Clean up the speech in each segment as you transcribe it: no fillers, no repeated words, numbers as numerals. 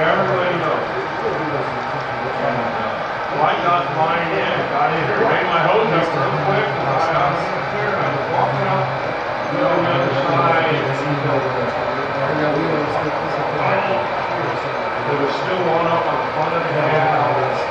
everybody knows. Well, I got mine in, got in here, made my hose up real quick, and I got in here, and I was walking out, on the other side, there was still one up on the front of the house.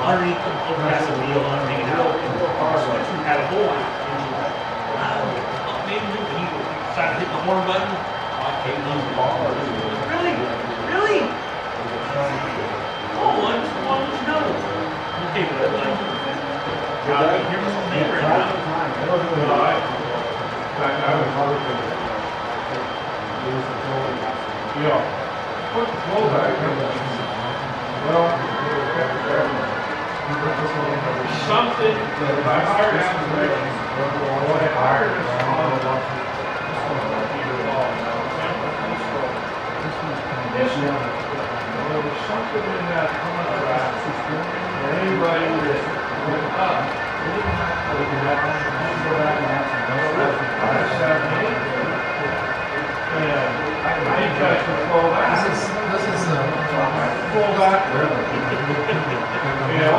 Underneath the progressive wheel, underneath it, the switch had a hole in it. Maybe he decided to hit the horn button. I can't lose the ball. Really? Really? Oh, I just wanted to know. Okay, but like, here was some neighbor now. Yeah. Put the flow back in. Well, something that I hired information. What I hired is this one. There was something in that contract that anybody that went up, they didn't have to go back and have some. I just had me. And I think I should pull that. This is Pull that. Yeah.